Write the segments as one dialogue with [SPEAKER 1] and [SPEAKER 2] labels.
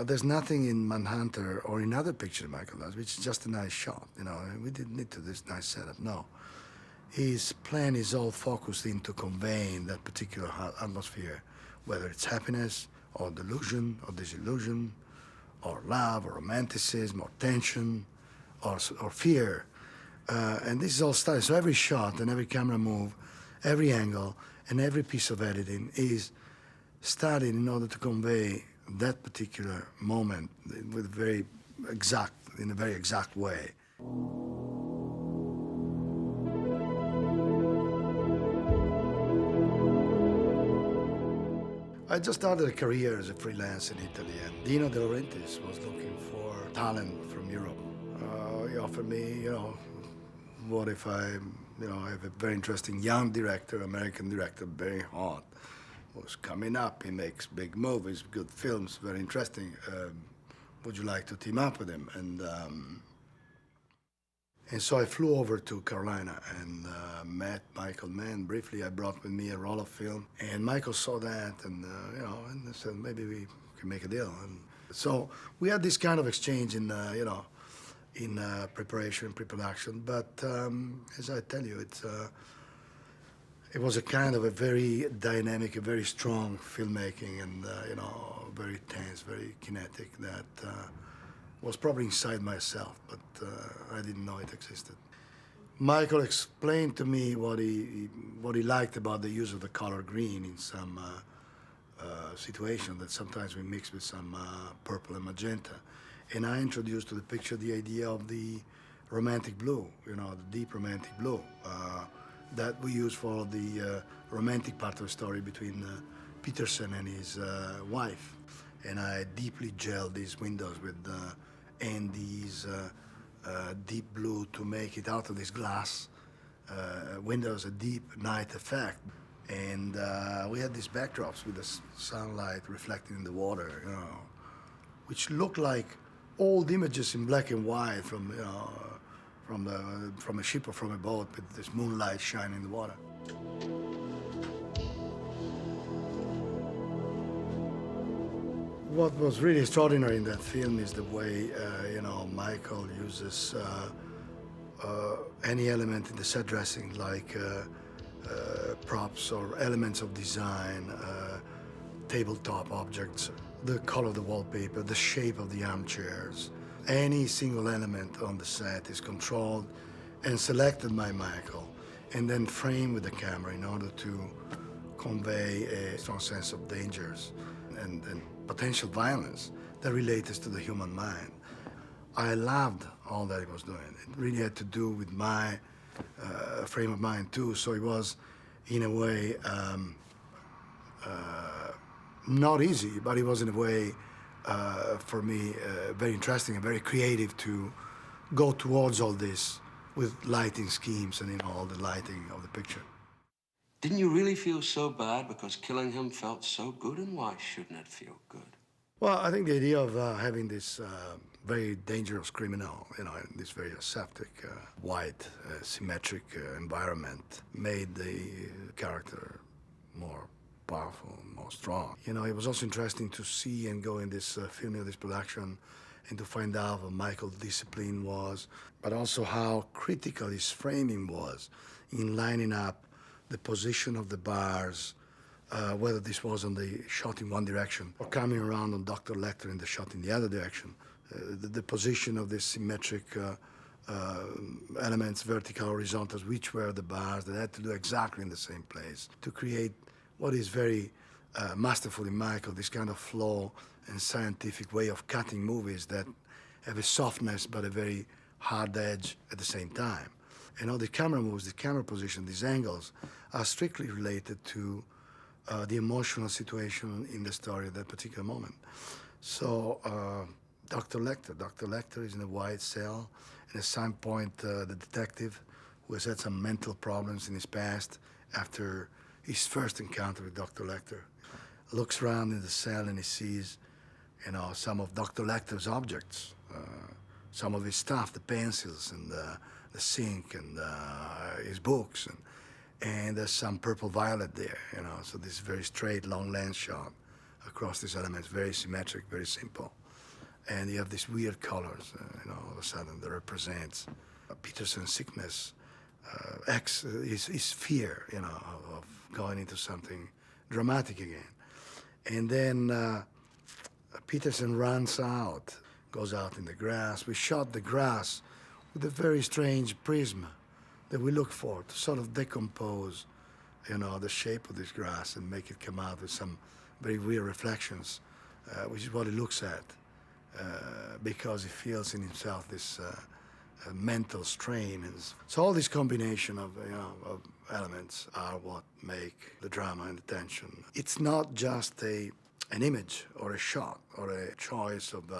[SPEAKER 1] There's nothing in Manhunter or in other pictures Michael does, which is just a nice shot. We didn't need to do this nice setup. No, his plan is all focused into conveying that particular atmosphere, whether it's happiness or delusion or disillusion, or love or romanticism or tension, or fear. And this is all studied. So every shot and every camera move, every angle, and every piece of editing is studied in order to convey that particular moment with in a very exact way. I just started a career as a freelance in Italy, and Dino De Laurentiis was looking for talent from Europe. He offered me, what if I have a very interesting young director, American director, very hot, who's coming up. He makes big movies, good films, very interesting. Would you like to team up with him? And so I flew over to Carolina and met Michael Mann. Briefly, I brought with me a roll of film, and Michael saw that, and and said maybe we can make a deal. And so we had this kind of exchange in preparation, pre-production. But as I tell you, it was a kind of a very dynamic, a very strong filmmaking, and very tense, very kinetic, that was probably inside myself, but I didn't know it existed. Michael explained to me what he liked about the use of the color green in some situation that sometimes we mix with some purple and magenta. And I introduced to the picture the idea of the romantic blue, the deep romantic blue that we use for the romantic part of the story between Peterson and his wife. And I deeply gelled these windows with Andy's deep blue to make it out of this glass windows a deep night effect. And we had these backdrops with the sunlight reflecting in the water, which looked like old images in black and white from a ship or from a boat with this moonlight shining in the water. What was really extraordinary in that film is the way, Michael uses any element in the set dressing, like props or elements of design, tabletop objects, the color of the wallpaper, the shape of the armchairs. Any single element on the set is controlled and selected by Michael, and then framed with the camera in order to convey a strong sense of dangers and potential violence that relates to the human mind. I loved all that he was doing. It really had to do with my frame of mind too, so it was, in a way, not easy, but it was in a way, for me, very interesting and very creative to go towards all this with lighting schemes and all the lighting of the picture.
[SPEAKER 2] Didn't you really feel so bad because killing him felt so good, and why shouldn't it feel good?
[SPEAKER 1] Well, I think the idea of having this very dangerous criminal, in this very aseptic, white, symmetric environment made the character more powerful, more strong. It was also interesting to see and go in this filming of this production and to find out what Michael's discipline was, but also how critical his framing was in lining up the position of the bars, whether this was on the shot in one direction or coming around on Dr. Lecter in the shot in the other direction. The position of the symmetric elements, vertical, horizontals, which were the bars that had to do exactly in the same place to create what is very masterful in Michael, this kind of flow and scientific way of cutting movies that have a softness but a very hard edge at the same time. And all the camera moves, the camera position, these angles are strictly related to the emotional situation in the story at that particular moment. So Dr. Lecter is in a white cell, and at some point the detective, who has had some mental problems in his past after his first encounter with Dr. Lecter, looks around in the cell and he sees, some of Dr. Lecter's objects, some of his stuff, the pencils and the sink and his books, and there's some purple violet there, so this very straight, long lens shot across these elements, very symmetric, very simple. and you have these weird colors, all of a sudden that represents Peterson's sickness, his fear, of going into something dramatic again. And then Peterson runs out, goes out in the grass. We shot the grass with a very strange prism that we look for to sort of decompose, the shape of this grass and make it come out with some very weird reflections, which is what he looks at, because he feels in himself this mental strain. And so all this combination of elements are what make the drama and the tension. It's not just an image or a shot or a choice of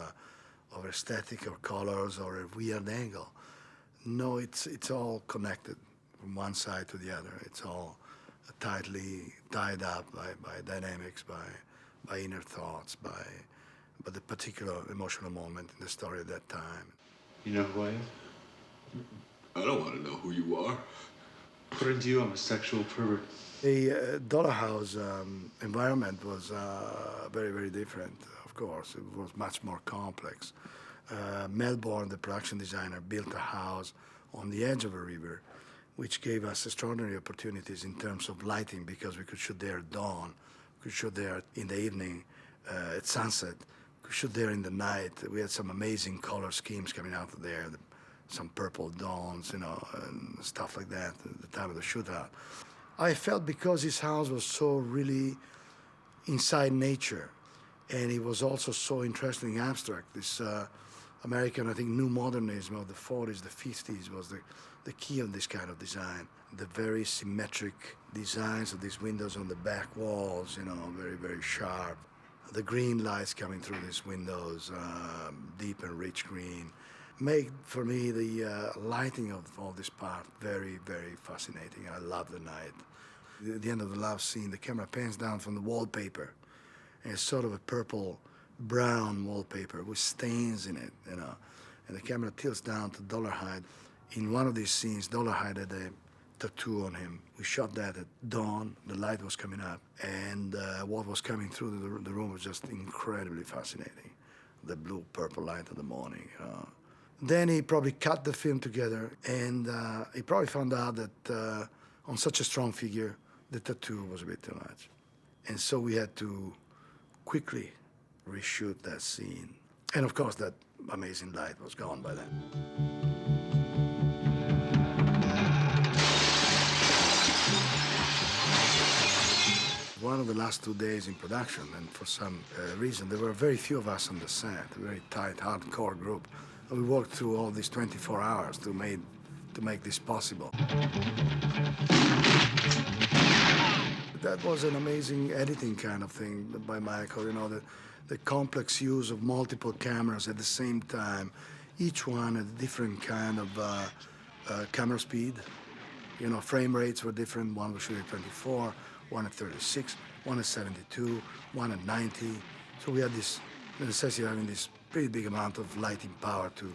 [SPEAKER 1] aesthetic or colors or a weird angle. No, it's all connected from one side to the other. It's all tightly tied up by dynamics, by inner thoughts, by the particular emotional moment in the story at that time.
[SPEAKER 3] You know who I am?
[SPEAKER 4] I don't want to know who you are.
[SPEAKER 3] According to you, I'm a sexual pervert.
[SPEAKER 1] The Dollar House environment was very, very different, of course. It was much more complex. Melbourne, the production designer, built a house on the edge of a river, which gave us extraordinary opportunities in terms of lighting, because we could shoot there at dawn, we could shoot there in the evening, at sunset, we could shoot there in the night. We had some amazing color schemes coming out of there, some purple dawns, and stuff like that at the time of the shootout. I felt because his house was so really inside nature, and it was also so interesting abstract, this American, I think, new modernism of the 40s, the 50s was the key of this kind of design. The very symmetric designs of these windows on the back walls, very, very sharp. The green lights coming through these windows, deep and rich green, made for me the lighting of all this part very, very fascinating. I love the night. At the end of the love scene, the camera pans down from the wallpaper, and it's sort of a purple-brown wallpaper with stains in it, and the camera tilts down to Dollarhide. In one of these scenes, Dollarhide had a tattoo on him. We shot that at dawn. The light was coming up, and what was coming through the room was just incredibly fascinating. The blue-purple light of the morning. Then he probably cut the film together, and he probably found out that on such a strong figure, the tattoo was a bit too much. And so we had to quickly reshoot that scene. And of course, that amazing light was gone by then. One of the last 2 days in production, and for some reason, there were very few of us on the set, a very tight, hardcore group. And we worked through all these 24 hours to make this possible. That was an amazing editing kind of thing by Michael, the complex use of multiple cameras at the same time, each one at a different kind of camera speed. Frame rates were different. One was shooting at 24, one at 36, one at 72, one at 90. So we had the necessity of having this pretty big amount of lighting power to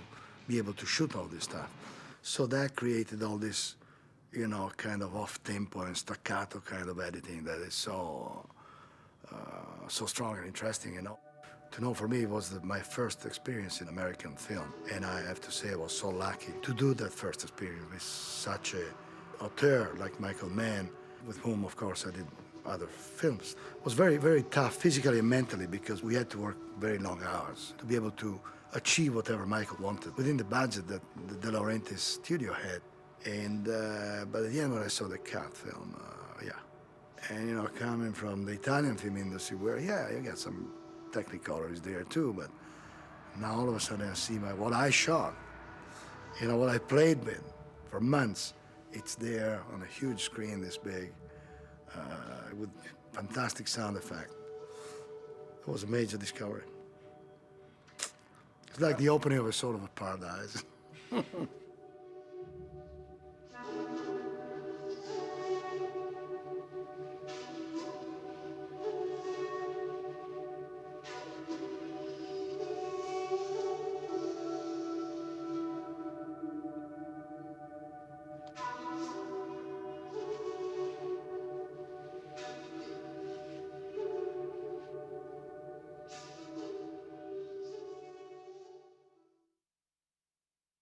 [SPEAKER 1] be able to shoot all this stuff. So that created all this, kind of off-tempo and staccato kind of editing that is so strong and interesting. To know, for me, it was my first experience in American film, and I have to say I was so lucky to do that first experience with such a auteur like Michael Mann, with whom, of course, I did other films. It was very, very tough physically and mentally, because we had to work very long hours to be able to achieve whatever Michael wanted within the budget that the De Laurentiis studio had. And but at the end, when I saw the cut film, and coming from the Italian film industry, where you got some technicolors there too, but now all of a sudden I see what I shot, what I played with for months. It's there on a huge screen this big, with fantastic sound effect. It was a major discovery. It's like the opening of a sort of a paradise.